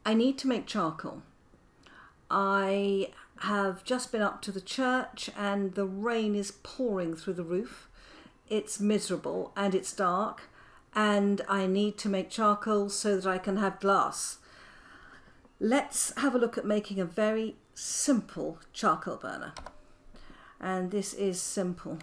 I need to make charcoal. I have just been up to the church and the rain is pouring through the roof. It's miserable and it's dark, and I need to make charcoal so that I can have glass. Let's have a look at making a very simple charcoal burner. And this is simple.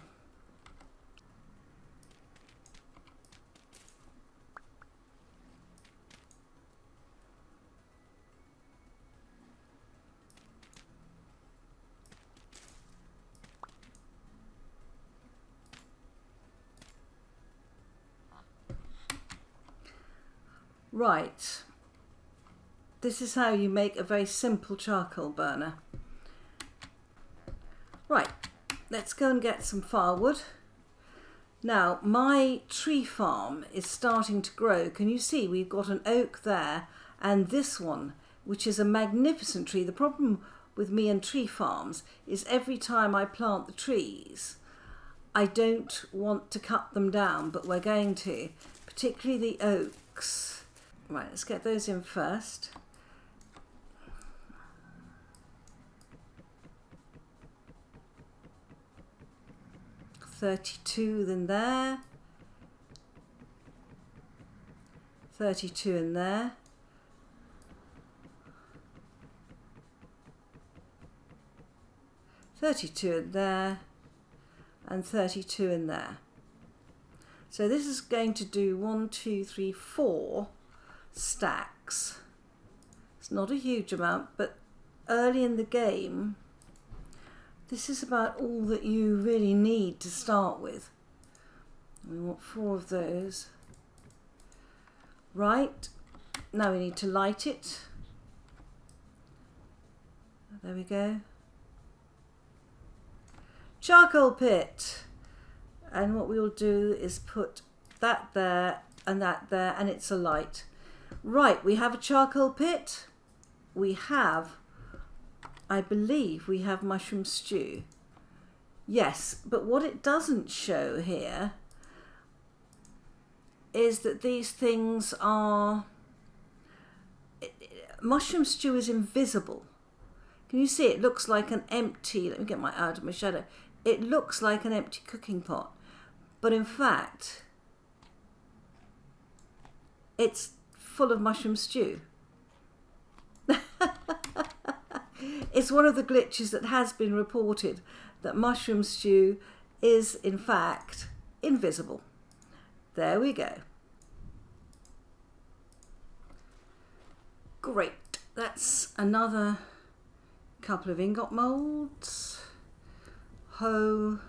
Right, this is how you make a very simple charcoal burner. Right, let's go and get some firewood. Now, my tree farm is starting to grow. Can you see we've got an oak there and this one, which is a magnificent tree. The problem with me and tree farms is every time I plant the trees, I don't want to cut them down, but we're going to, particularly the oaks. Right, let's get those in first. $32 in there. 32 in there. $32 in there. And 32 in there. So this is going to do 1, 2, 3, 4 stacks. It's not a huge amount, but early in the game, this is about all that you really need to start with. We want 4 of those. Right, now we need to light it. There we go. Charcoal pit. And what we'll do is put that there and that there, and it's a light. Right, we have a charcoal pit. We have, I believe we have mushroom stew. Yes, but what it doesn't show here is that these things are, mushroom stew is invisible. Can you see? It looks like an empty, let me get my out of my shadow. It looks like an empty cooking pot, but in fact, it's full of mushroom stew. It's one of the glitches that has been reported, that mushroom stew is in fact invisible. There we go. Great, that's another couple of ingot moulds. Hoe.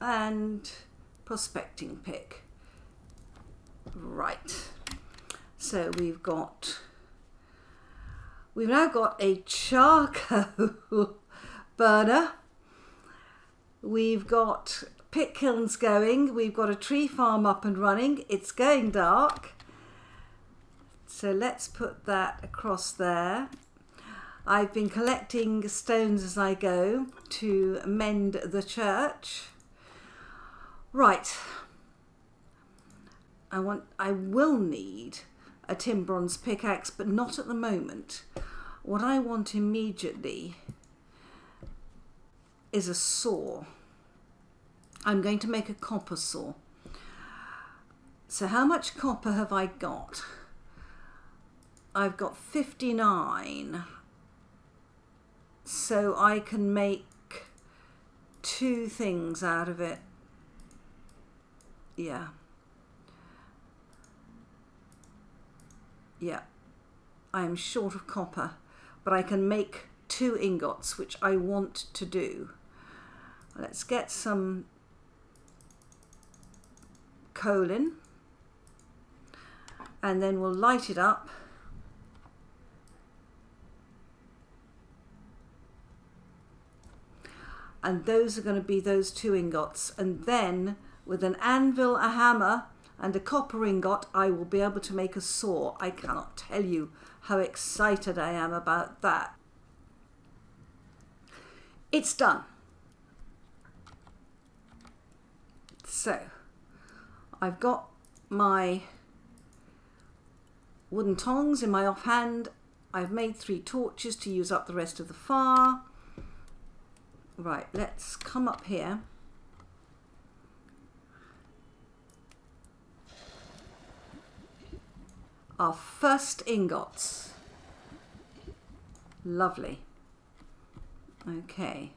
And prospecting pick. Right, so we've now got a charcoal burner. We've got pit kilns going. We've got a tree farm up and running. It's going dark. So let's put that across there. I've been collecting stones as I go to mend the church. Right. I will need a tin bronze pickaxe, but not at the moment. What I want immediately is a saw. I'm going to make a copper saw. So how much copper have I got? I've got 59. So I can make 2 things out of it. Yeah. Yeah, I am short of copper, but I can make 2 ingots, which I want to do. Let's get some coal in, and then we'll light it up. And those are going to be those 2 ingots, and then with an anvil, a hammer, and a copper ingot, I will be able to make a saw. I cannot tell you how excited I am about that. It's done. So, I've got my wooden tongs in my offhand. I've made 3 torches to use up the rest of the fire. Right, let's come up here. Our first ingots. Lovely. Okay.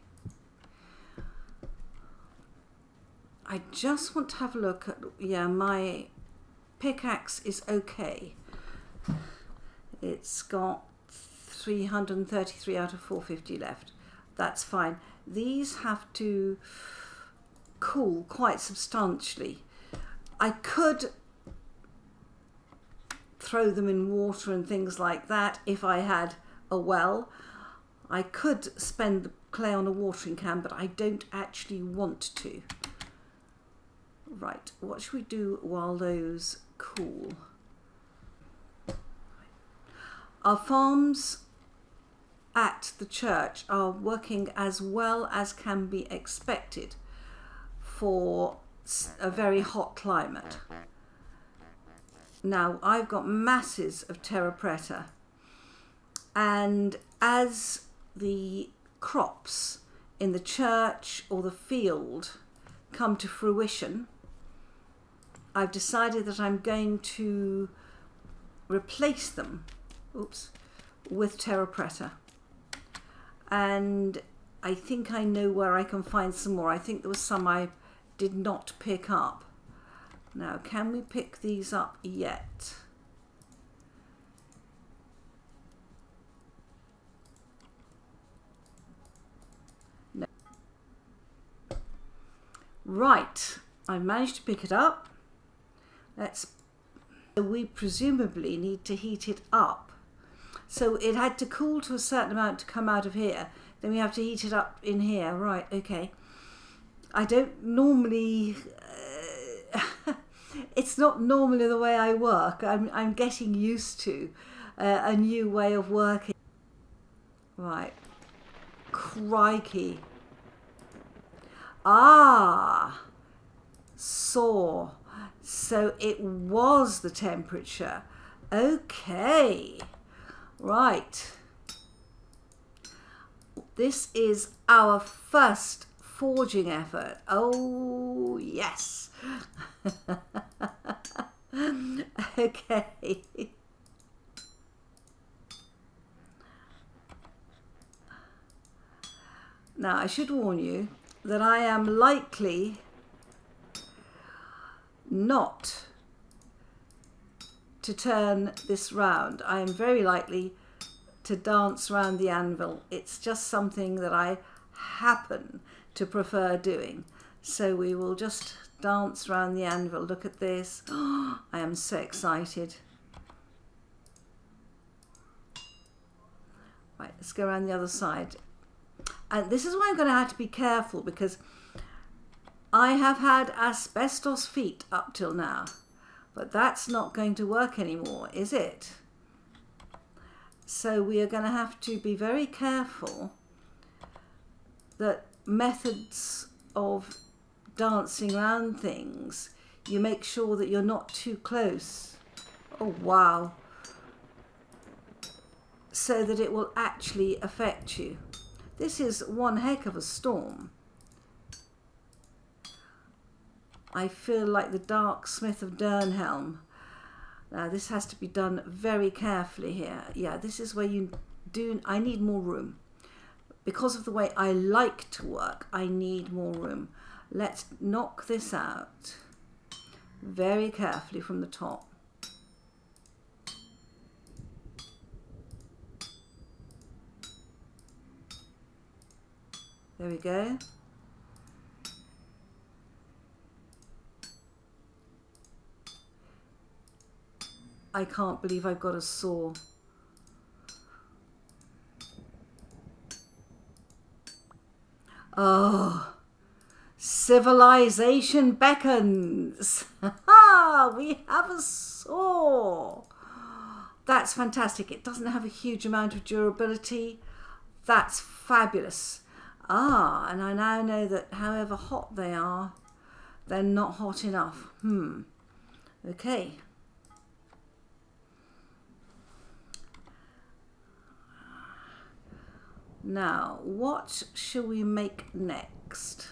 I just want to have a look at, yeah, my pickaxe is okay. It's got 333 out of 450 left. That's fine. These have to cool quite substantially. I could throw them in water and things like that if I had a well. I could spend the clay on a watering can, but I don't actually want to. Right, what should we do while those cool? Our farms at the church are working as well as can be expected for a very hot climate. Now, I've got masses of terra preta, and as the crops in the church or the field come to fruition, I've decided that I'm going to replace them, with terra preta. And I think I know where I can find some more. I think there was some I did not pick up. Now, can we pick these up yet? No. Right, I managed to pick it up. We presumably need to heat it up. So it had to cool to a certain amount to come out of here. Then we have to heat it up in here. Right, okay. I don't normally... it's not normally the way I work. I'm getting used to a new way of working. Right. Crikey. Ah! Saw. So it was the temperature. Okay. Right. This is our first forging effort. Oh, yes. Okay. Now, I should warn you that I am likely not to turn this round. I am very likely to dance around the anvil. It's just something that I happen to prefer doing. So we will just dance around the anvil. Look at this. Oh, I am so excited. Right, let's go around the other side. And this is why I'm going to have to be careful, because I have had asbestos feet up till now. But that's not going to work anymore, is it? So we are going to have to be very careful that methods of dancing around things, you make sure that you're not too close. Oh, wow. So that it will actually affect you. This is one heck of a storm. I feel like the Dark Smith of Durnhelm. Now this has to be done very carefully here. Yeah, this is where I need more room. Because of the way I like to work, I need more room. Let's knock this out very carefully from the top. There we go. I can't believe I've got a saw. Oh, civilization beckons. We have a saw. That's fantastic. It doesn't have a huge amount of durability. That's fabulous. Ah, and I now know that however hot they are, they're not hot enough. Okay. Now, what shall we make next?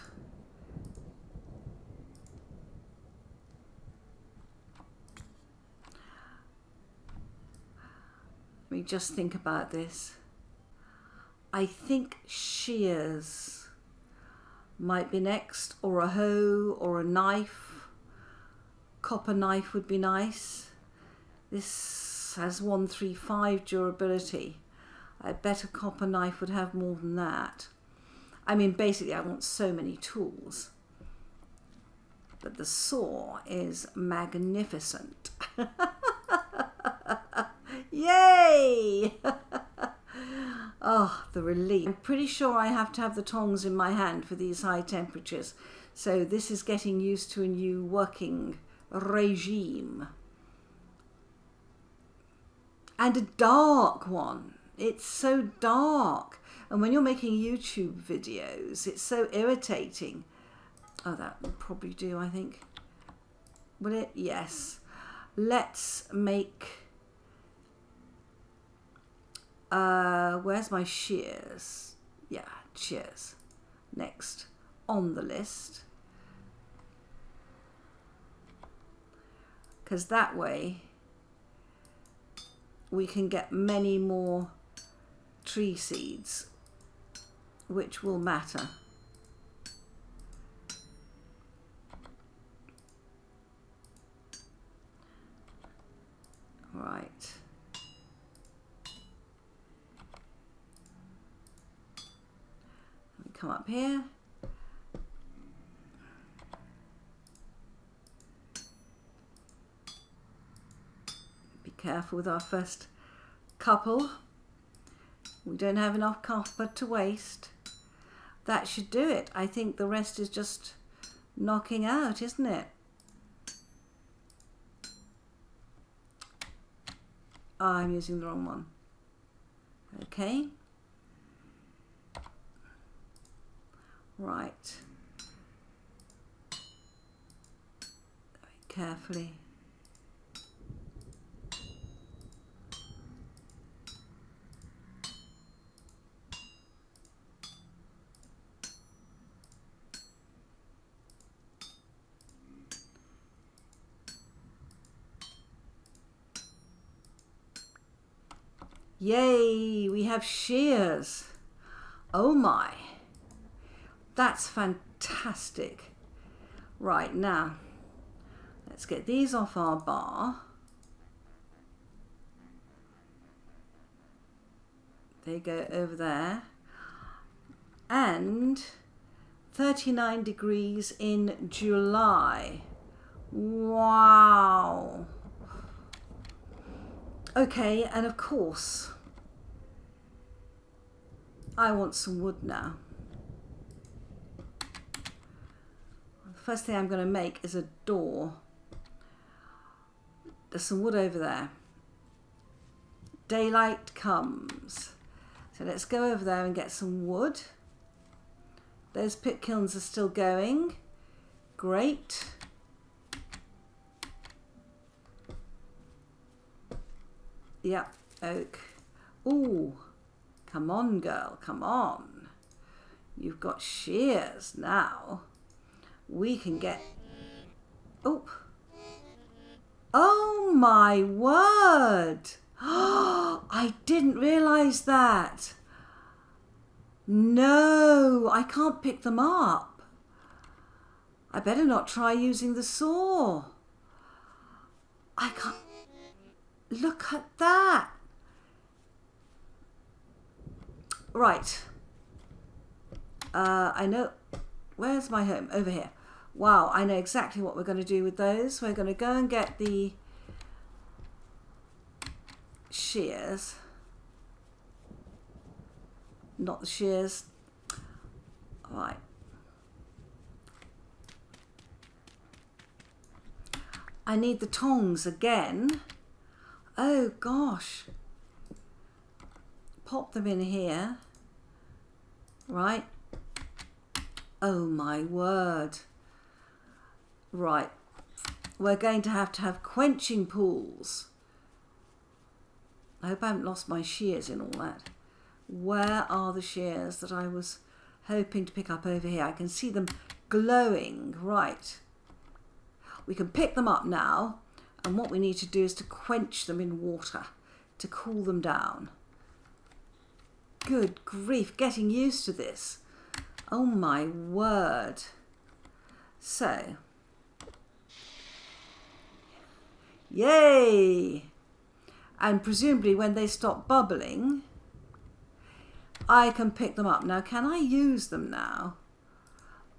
Let me just think about this. I think shears might be next, or a hoe, or a knife. Copper knife would be nice. This has 135 durability. I bet a copper knife would have more than that. I mean, basically, I want so many tools. But the saw is magnificent. Yay! Oh, the relief. I'm pretty sure I have to have the tongs in my hand for these high temperatures. So this is getting used to a new working regime. And a dark one. It's so dark. And when you're making YouTube videos, it's so irritating. Oh, that will probably do, I think. Will it? Yes. Let's make... where's my shears? Yeah, shears. Next on the list. Because that way we can get many more tree seeds, which will matter. Right. Let me come up here. Be careful with our first couple. We don't have enough copper to waste. That should do it. I think the rest is just knocking out, isn't it? Oh, I'm using the wrong one. Okay. Right. Very carefully. Yay, we have shears. Oh my, that's fantastic. Right, now, let's get these off our bar. They go over there. And 39 degrees in July. Wow. Okay, and of course, I want some wood now. The first thing I'm going to make is a door. There's some wood over there. Daylight comes. So let's go over there and get some wood. Those pit kilns are still going. Great. Yeah, oak. Ooh, come on, girl, come on. You've got shears now. We can get... Oh. Oh, my word. I didn't realise that. No, I can't pick them up. I better not try using the saw. I can't... Look at that. Right. I know. Where's my home? Over here. Wow, I know exactly what we're going to do with those. We're going to go and get the shears. Not the shears. All right. I need the tongs again. Oh gosh. Pop them in here. Right. Oh my word. Right. we're going to have quenching pools. I hope I haven't lost my shears in all that. Where are the shears that I was hoping to pick up over here? I can see them glowing. Right. We can pick them up now, and what we need to do is to quench them in water to cool them down. Good grief, getting used to this. Oh my word. So, yay! And presumably when they stop bubbling, I can pick them up. Now, can I use them now?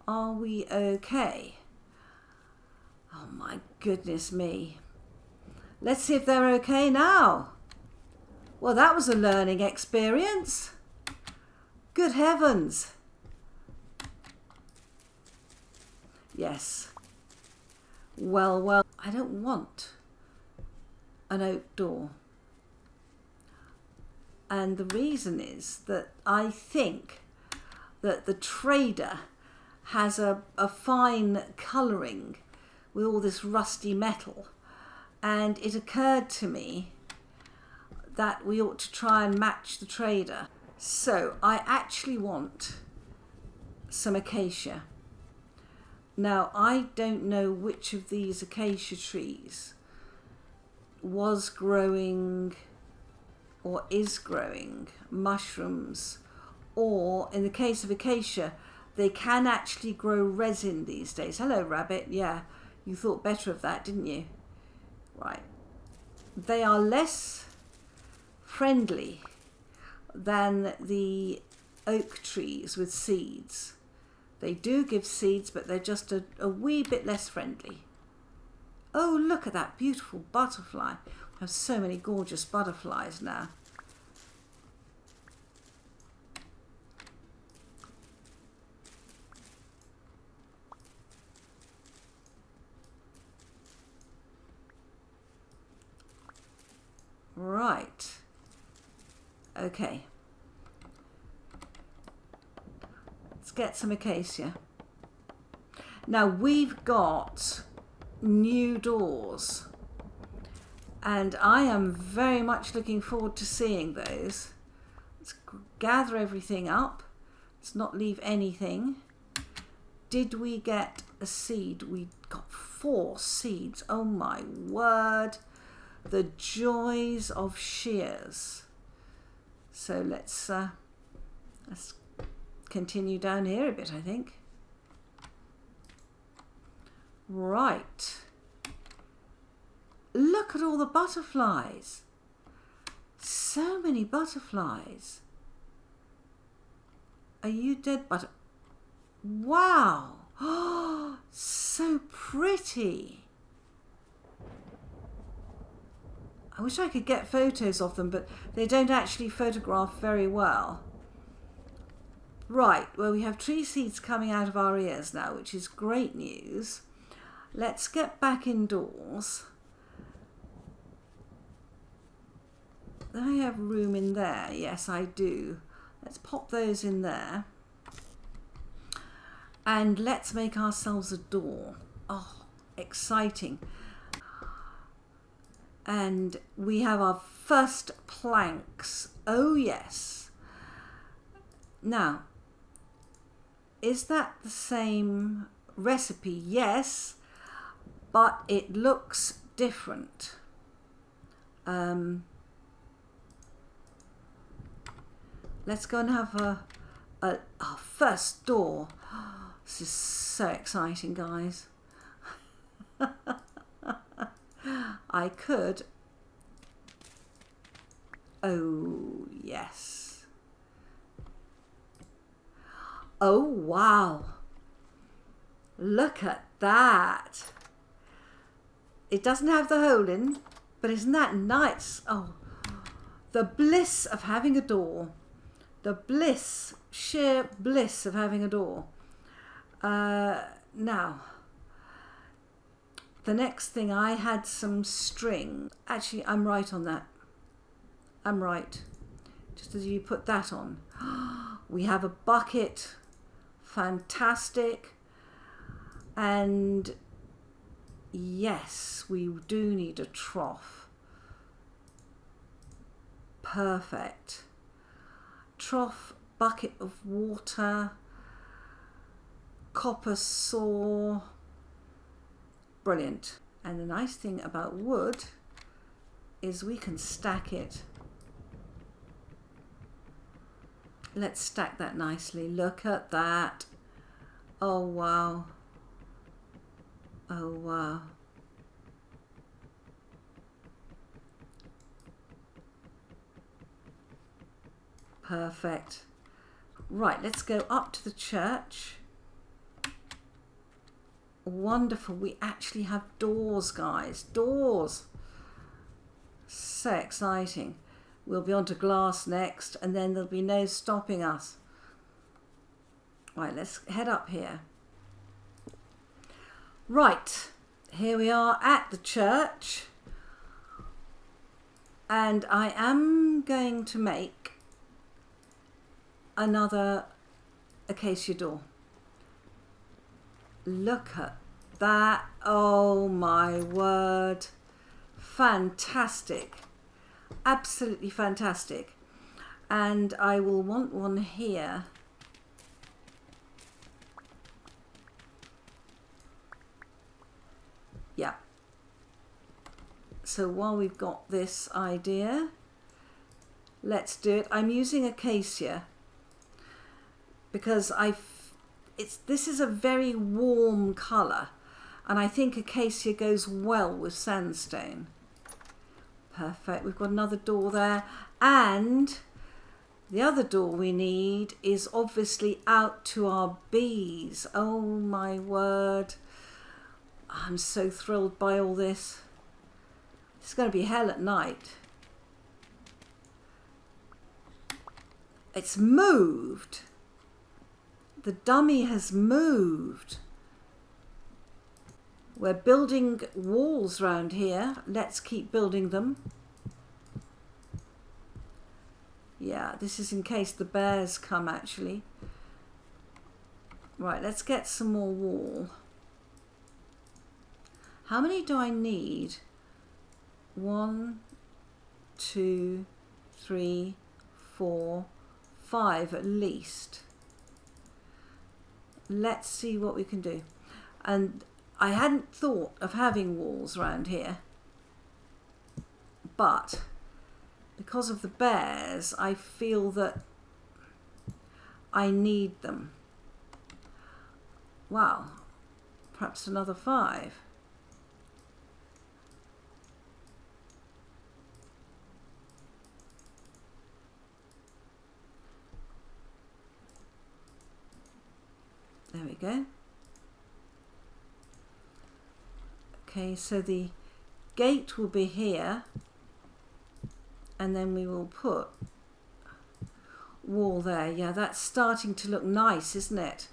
Are we okay? Oh my goodness me. Let's see if they're okay now. Well, that was a learning experience. Good heavens. Yes. Well, I don't want an oak door. And the reason is that I think that the trader has a fine colouring with all this rusty metal. And it occurred to me that we ought to try and match the trader. So I actually want some acacia. Now, I don't know which of these acacia trees was growing or is growing mushrooms, or in the case of acacia, they can actually grow resin these days. Hello, rabbit. Yeah, you thought better of that, didn't you? Right. They are less friendly than the oak trees with seeds. They do give seeds, but they're just a wee bit less friendly. Oh, look at that beautiful butterfly. We have so many gorgeous butterflies now. Right. Okay. Let's get some acacia. Now we've got new doors, and I am very much looking forward to seeing those. Let's gather everything up. Let's not leave anything. Did we get a seed? We got 4 seeds. Oh my word. The joys of shears. So let's continue down here a bit, I think. Right. Look at all the butterflies. So many butterflies. Are you dead butter? Wow. Oh, so pretty. I wish I could get photos of them, but they don't actually photograph very well. Right, well, we have tree seeds coming out of our ears now, which is great news. Let's get back indoors. Do I have room in there? Yes, I do. Let's pop those in there. And let's make ourselves a door. Oh, exciting. And we have our first planks. Oh, yes. Now, is that the same recipe? Yes, but it looks different. Let's go and have our first door. This is so exciting, guys. I could. Oh, yes. Oh, wow. Look at that. It doesn't have the hole in, but isn't that nice? Oh, the bliss of having a door. The bliss, sheer bliss of having a door. Now, the next thing, I had some string. Actually, I'm right on that. I'm right. Just as you put that on. We have a bucket. Fantastic. And Yes, we do need a trough. Perfect. Trough, bucket of water, copper saw. Brilliant. And the nice thing about wood is we can stack it. Let's stack that nicely. Look at that. Oh wow. Oh wow. Perfect. Right, let's go up to the church. Wonderful. We actually have doors, guys. Doors. So exciting. We'll be on to glass next, and then there'll be no stopping us. Right, let's head up here. Right, here we are at the church. And I am going to make another acacia door. Look at that. Oh my word. Fantastic. Absolutely fantastic. And I will want one here. Yeah. So while we've got this idea, let's do it. I'm using acacia because this is a very warm colour, and I think acacia goes well with sandstone. Perfect. We've got another door there, and the other door we need is obviously out to our bees. Oh my word. I'm so thrilled by all this. It's going to be hell at night. It's moved. The dummy has moved. We're building walls around here. Let's keep building them. Yeah, this is in case the bears come actually. Right, let's get some more wall. How many do I need? 1, 2, 3, 4, 5 at least. Let's see what we can do. And I hadn't thought of having walls around here, but because of the bears, I feel that I need them. Wow, perhaps another 5. There we go. Okay, so the gate will be here, and then we will put wall there. Yeah, that's starting to look nice, isn't it?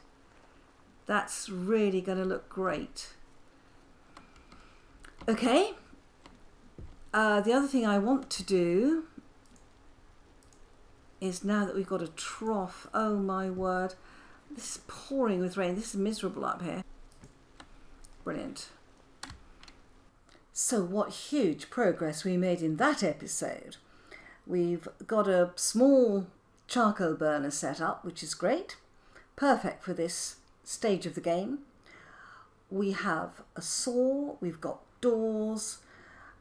That's really going to look great. Okay, the other thing I want to do is, now that we've got a trough, oh my word, this is pouring with rain. This is miserable up here. Brilliant. So what huge progress we made in that episode. We've got a small charcoal burner set up, which is great. Perfect for this stage of the game. We have a saw, we've got doors,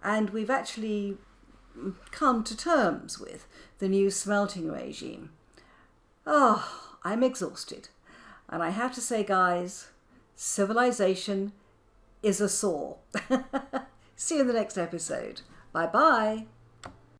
and we've actually come to terms with the new smelting regime. Oh, I'm exhausted. And I have to say, guys, civilization is a saw. See you in the next episode. Bye-bye.